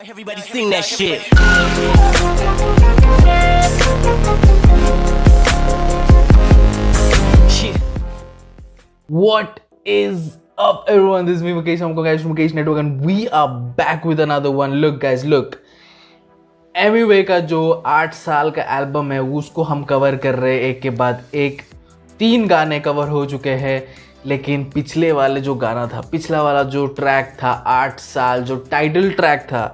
Everybody sing that shit. What is up, everyone? This is me, Mukesh. I'm guys from Mukesh Network, and we are back with another one. Look, guys, look. Emiway का जो 8 साल का album है उसको हम cover कर रहे हैं एक के बाद एक। 3 गाने कवर हो चुके हैं, लेकिन पिछले वाले जो गाना था, पिछला वाला जो ट्रैक था 8 साल, जो टाइटल ट्रैक था,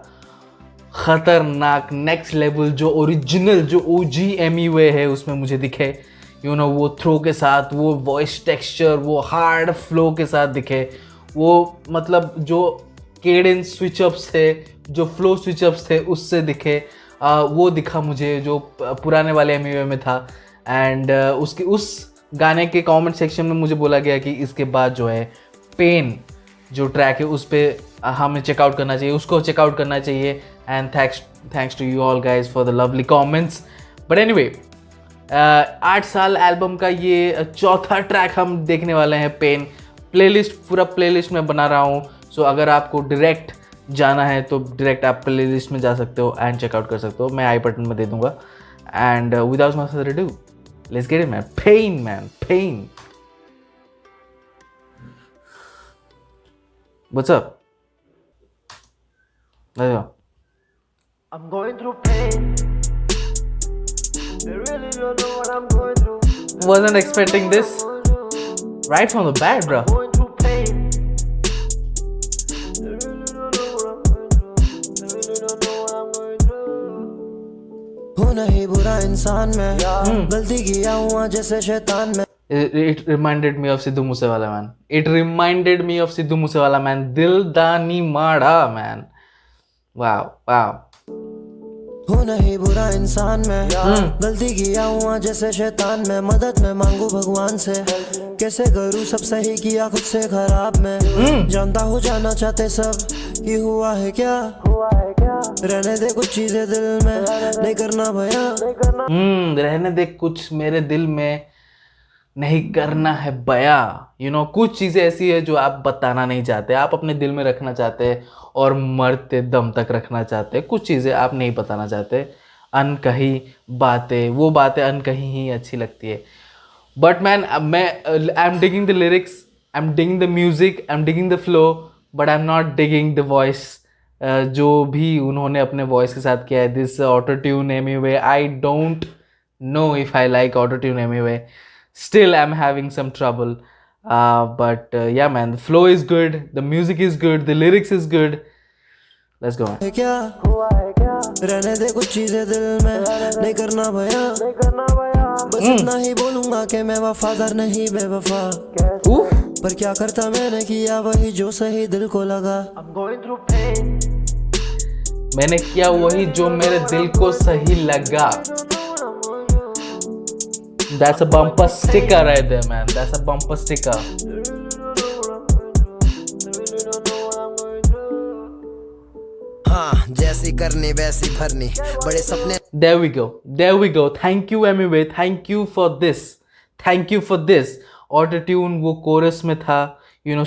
खतरनाक, नेक्स्ट लेवल, जो ओरिजिनल, जो ओजी एमिवे है उसमें मुझे दिखे। वो थ्रो के साथ, वो वॉइस टेक्सचर, वो हार्ड फ्लो के साथ दिखे, वो मतलब जो केडेंस स्विचअप्स थे, जो फ्लो स्विचअप्स थे उससे दिखे, वो दिखा मुझे जो पुराने वाले एमिवे में था। एंड उसके उस गाने के कमेंट सेक्शन में मुझे बोला गया कि इसके बाद जो है पेन जो ट्रैक है उस पर हमें चेकआउट करना चाहिए, उसको चेकआउट करना चाहिए। And thanks to you all guys for the lovely comments. But anyway, 8 साल एल्बम का ये चौथा ट्रैक हम देखने वाले हैं, पेन। प्लेलिस्ट, पूरा प्लेलिस्ट में बना रहा हूँ। सो अगर आपको डायरेक्ट जाना है तो डायरेक्ट आप प्लेलिस्ट में जा सकते हो एंड चेकआउट कर सकते हो। मैं आई बटन में दे दूंगा। And without much further ado, let's get it man. Pen man, pen. What's up? let's go. I'm going through pain. They really don't know what I'm going through. Wasn't expecting this right from the bat, bro. Going through pain. They really don't know what I'm going through. They really don't know what I'm going through. हूँ नहीं बुरा इंसान मैं, गलती किया हुआ जैसे शैतान में। It reminded me of Sidhu Moosewala, man. It reminded me of Sidhu Moosewala, man. Dil Dani Mada, man. Wow, wow. हूँ नहीं बुरा इंसान मैं, गलती किया हुआ जैसे शैतान में। मदद में मांगू भगवान से, कैसे करूँ सब सही किया खुद से खराब मैं। जानता हूँ जानना चाहते सब कि हुआ है क्या, रहने दे कुछ चीजें दिल में, नहीं करना भया। रहने दे कुछ मेरे दिल में, नहीं करना है बया। कुछ चीज़ें ऐसी है जो आप बताना नहीं चाहते, आप अपने दिल में रखना चाहते हैं और मरते दम तक रखना चाहते हैं। कुछ चीज़ें आप नहीं बताना चाहते, अनकही बातें, वो बातें अनकही ही अच्छी लगती है। But man, I am digging the lyrics, I am digging the music, I am digging the flow, but I am not digging the voice. जो भी उन्होंने अपने वॉइस के साथ किया है, this auto tune Emiway, I don't know if I like auto tune Emiway. Still I'm having some trouble, but yeah man, the flow is good, the music is good, the lyrics is good. Let's go man. क्या रहने दे कुछ चीजें दिल में, नहीं करना भया। बस इतना ही बोलूंगा कि मैं वफादार नहीं बेवफा, पर क्या करता मैंने किया वही जो सही दिल को लगा। I'm going through pain. मैंने किया वही जो मेरे दिल को सही लगा. That's a bumper sticker right there, man. That's a bumper sticker. हाँ, जैसी करनी वैसी भरनी, बड़े सपने। There we go. There we go. Thank you Emiwe. Thank you for this. Thank you for this. Auto tune वो कोरस में था.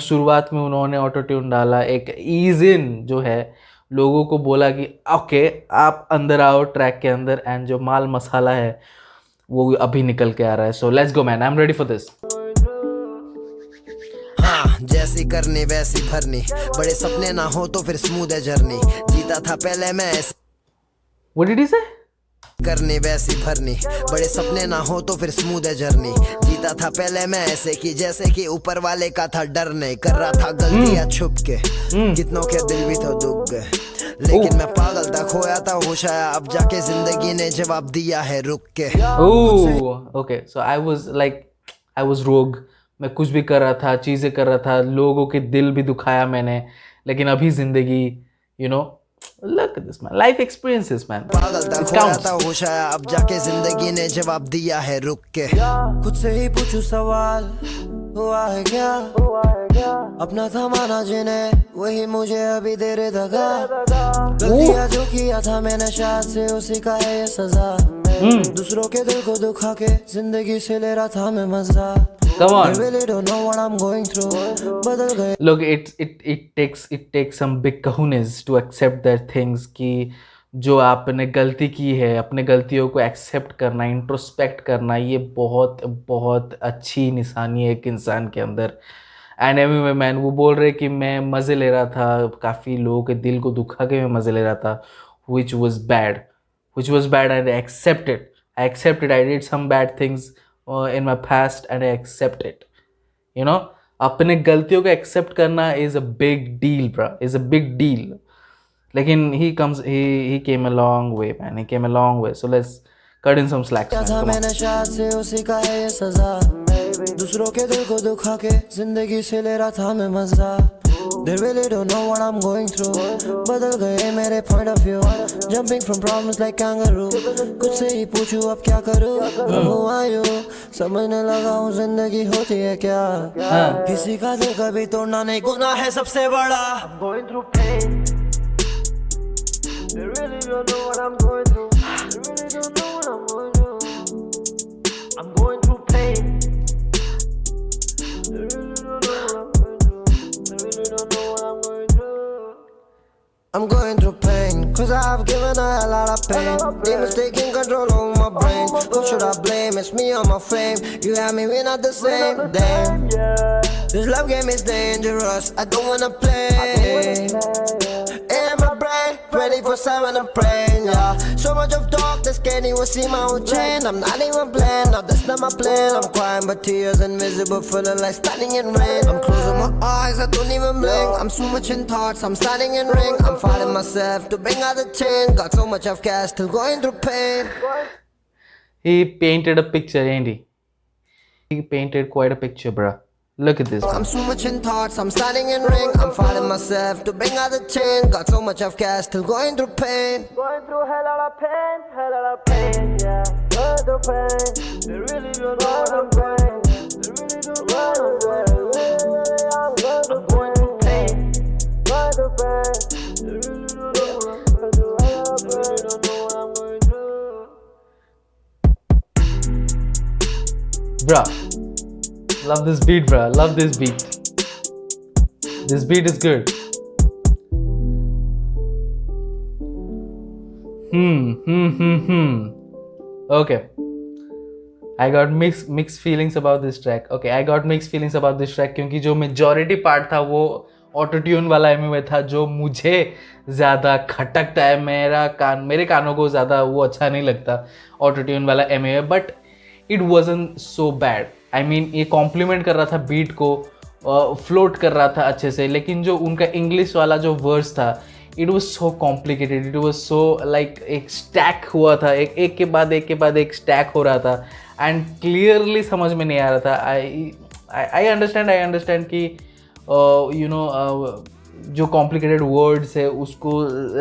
शुरुआत में उन्होंने ऑटो ट्यून डाला. एक ईज इन जो है, लोगों को बोला कि ओके आप अंदर आओ ट्रैक के अंदर, एंड जो माल मसाला है वो अभी निकल के आ रहा है. So let's go man, I am ready for this. हाँ, जैसी करनी वैसी भरनी, बड़े सपने ना हो तो फिर स्मूथ है जर्नी। जीता था पहले मैं ऐसे, व्हाट डिड ही से? करनी वैसी भरनी, बड़े सपने ना हो तो फिर स्मूथ है जर्नी। जीता था पहले मैं ऐसे कि जैसे कि ऊपर वाले का था डर नहीं, कर रहा था गलतियां छुप के, कितनों के दिल भी तो दुख गए, लेकिन मैं पागल था, खोया था होश आया, अब जाके जिंदगी ने जवाब दिया है रुक के। ओके, सो आई वाज रोग. मैं कुछ भी कर रहा था, चीज़ें कर रहा था, लोगों के दिल भी दुखाया मैंने, लेकिन अभी जिंदगी, look at this man, life experiences man. पागल था, खोया था होश आया, अब जाके जिंदगी ने जवाब दिया है रुक के। खुद से ही पूछूं सवाल, हुआ है क्या, अपना था माना जिन्हें, वही मुझे अभी दे रहे दगा। गलतियां जो किया था मैंने शायद से उसी का है ये सजा। दूसरों के दिल को दुखा के जिंदगी से ले रहा था मैं मजा। Come on. They really don't know what I'm going through. बदल गए Look, it takes some big cojones to accept that things कि जो आपने गलती की है, अपने गलतियों को एक्सेप्ट करना, इंट्रोस्पेक्ट करना, ये बहुत बहुत अच्छी निशानी है एक इंसान के अंदर. एंड एनीवे मैन, वो बोल रहे कि मैं मज़े ले रहा था, काफ़ी लोगों के दिल को दुखा के मैं मज़े ले रहा था, which was bad and I accept it. I did some bad things in my past and I accept it. You know, अपने गलतियों को एक्सेप्ट करना is a big deal, bro. Is a big deal. लेकिन he came a long way, man. He came a long way. So let's cut in some slacks, क्या man. था Come on. मैंने शायद से उसी का है ये सजा. दूसरों के दिल को दुखा के जिंदगी से ले रहा था मैं मजा. They really don't know what I'm going through. बदल गए मेरे point of view. Jumping from problems like kangaroo. कुछ से ही पूछूं अब क्या करूं. Who are you? समझने लगा हूँ जिंदगी होती है क्या. किसी का दिल कभी तोड़ना नहीं गुनाह है सबसे बड़ा. I'm going through pain. They really don't know what I'm going through. They really don't know what I'm going through. I'm going through pain. They really don't know what I'm going through. They really don't know what I'm going through. I'm going through pain, cause I've given a lot of pain. Demons taking control over my brain. Who should I blame? It's me or my fame. You and me, we're not the same. Damn. This love game is dangerous. I don't wanna play. In my brain, 24/7 I'm praying, yeah. So much of darkness, can't even see my own chain. I'm not even playing, no, that's not my plan. I'm crying, but tears invisible, feeling like standing in rain. I'm closing my eyes, I don't even blink. I'm so much in thoughts, I'm standing in ring. I'm fighting myself to bring out the change. Got so much of cash, still going through pain. He painted a picture, ain't he? He painted quite a picture, bruh. Look at this. I'm so much in thoughts, I'm standing in ring. I'm fighting myself to bring out the change. Got so much of cash, still going through pain. Going through hell lot of pain, yeah. Going through pain. They really don't know what I'm going. They really don't know what I'm going. I'm going through pain. Going through pain. They really don't know what I'm going through. They really don't know what I'm going through. Bruh. Love this beat, bruh. Love this beat. This beat is good. Okay. I got mixed feelings about this track. Okay, I got mixed feelings about this track क्योंकि जो majority part था वो auto tune वाला Amway था जो मुझे ज़्यादा खटकता है. मेरे कानों को ज़्यादा वो अच्छा नहीं लगता ऑटो ट्यून वाला Amway. But it wasn't so bad. I mean ये कॉम्प्लीमेंट कर रहा था बीट को, फ्लोट कर रहा था अच्छे से. लेकिन जो उनका इंग्लिश वाला जो वर्स था, it was so complicated. It was so like एक स्टैक हुआ था, एक के बाद एक स्टैक हो रहा था. एंड क्लियरली समझ में नहीं आ रहा था. आई अंडरस्टैंड कि यू नो जो कॉम्प्लिकेटेड वर्ड्स है उसको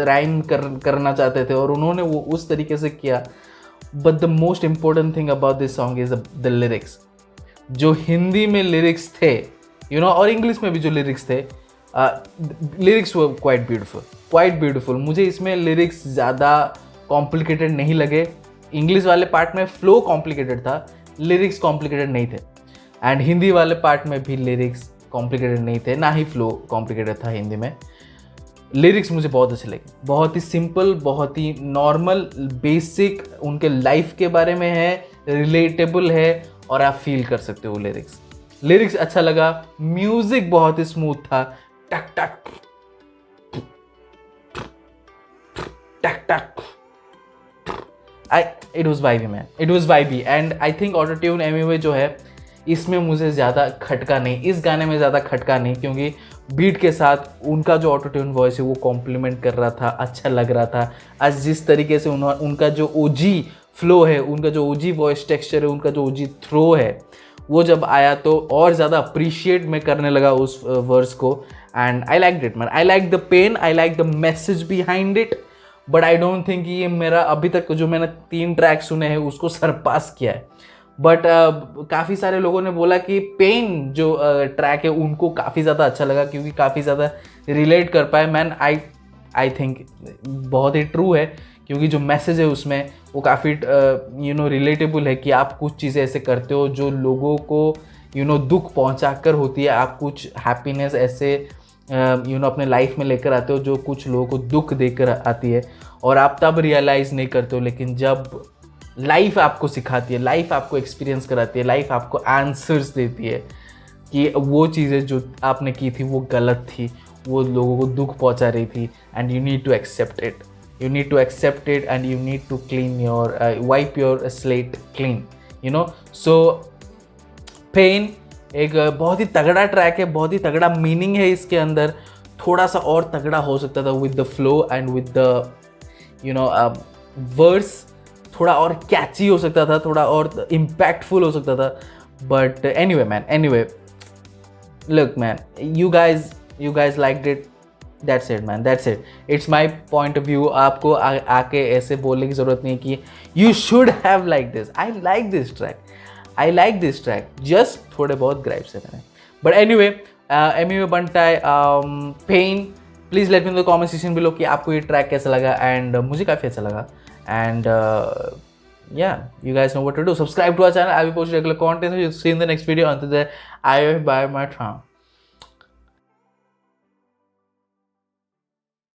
राइम करना चाहते थे और उन्होंने वो उस तरीके से किया. But the most important thing about this song is the lyrics. जो हिंदी में लिरिक्स थे, यू नो, और इंग्लिश में भी जो लिरिक्स थे, लिरिक्स वो क्वाइट ब्यूटीफुल. मुझे इसमें लिरिक्स ज़्यादा कॉम्प्लिकेटेड नहीं लगे. इंग्लिश वाले पार्ट में फ्लो कॉम्प्लिकेटेड था, लिरिक्स कॉम्प्लिकेटेड नहीं थे. एंड हिंदी वाले पार्ट में भी लिरिक्स कॉम्प्लिकेटेड नहीं थे, ना ही फ्लो कॉम्प्लिकेटेड था हिंदी में. लिरिक्स मुझे बहुत अच्छे लगे. बहुत ही सिंपल, बहुत ही नॉर्मल, बेसिक, उनके लाइफ के बारे में है, रिलेटेबल है और आप फील कर सकते हो लिरिक्स अच्छा लगा. म्यूजिक बहुत ही स्मूथ था. टक टक टक टक. It was vibey man, it was vibey. And I think auto tune Amway जो है इसमें मुझे ज़्यादा खटका नहीं, इस गाने में ज़्यादा खटका नहीं, क्योंकि बीट के साथ उनका जो ऑटो ट्यून वॉइस है वो कॉम्प्लीमेंट कर रहा था, अच्छा लग रहा था. आज जिस तरीके से उनका जो ओजी फ्लो है, उनका जो ओजी वॉइस टेक्सचर है, उनका जो ओजी थ्रो है, वो जब आया तो और ज़्यादा अप्रिशिएट मैं करने लगा उस वर्स को. And I like it man. I like the pen, I like the message behind it. But I don't think ये मेरा अभी तक जो मैंने 3 ट्रैक सुने हैं उसको सरपास किया है. बट काफ़ी सारे लोगों ने बोला कि पेन जो ट्रैक है उनको काफ़ी ज़्यादा अच्छा लगा क्योंकि काफ़ी ज़्यादा रिलेट कर पाए. मैन आई थिंक बहुत ही ट्रू है क्योंकि जो मैसेज है उसमें वो काफ़ी यू नो रिलेटेबल है कि आप कुछ चीज़ें ऐसे करते हो जो लोगों को दुख पहुंचा कर होती है। आप कुछ हैप्पीनेस ऐसे अपने लाइफ में लेकर आते हो जो कुछ लोगों को दुख देकर आती है, और आप तब रियलाइज़ नहीं करते हो। लेकिन जब लाइफ आपको सिखाती है, लाइफ आपको एक्सपीरियंस कराती है, लाइफ आपको आंसर्स देती है कि वो चीज़ें जो आपने की थी वो गलत थी, वो लोगों को दुख पहुंचा रही थी, and you need to accept it, you need to accept it, and you need to clean your wipe your slate clean, so pain एक बहुत ही तगड़ा ट्रैक है, बहुत ही तगड़ा मीनिंग है इसके अंदर। थोड़ा सा और तगड़ा हो सकता था with the flow and with the verse, थोड़ा और कैची हो सकता था, थोड़ा और इम्पैक्टफुल हो सकता था। But anyway look man, you guys liked it, that's it man, that's it, it's my point of view। आपको आके ऐसे बोलने की ज़रूरत नहीं कि you should have liked this, I like this track, just थोड़े बहुत ग्राइप्स है मैंने। but anyway बनटाई पेन, please let me in the comment section below कि आपको ये ट्रैक कैसा लगा, एंड मुझे काफ़ी अच्छा लगा। And yeah, you guys know what to do. Subscribe to our channel. I will post regular content. So you'll see in the next video. Until then, I bye my time.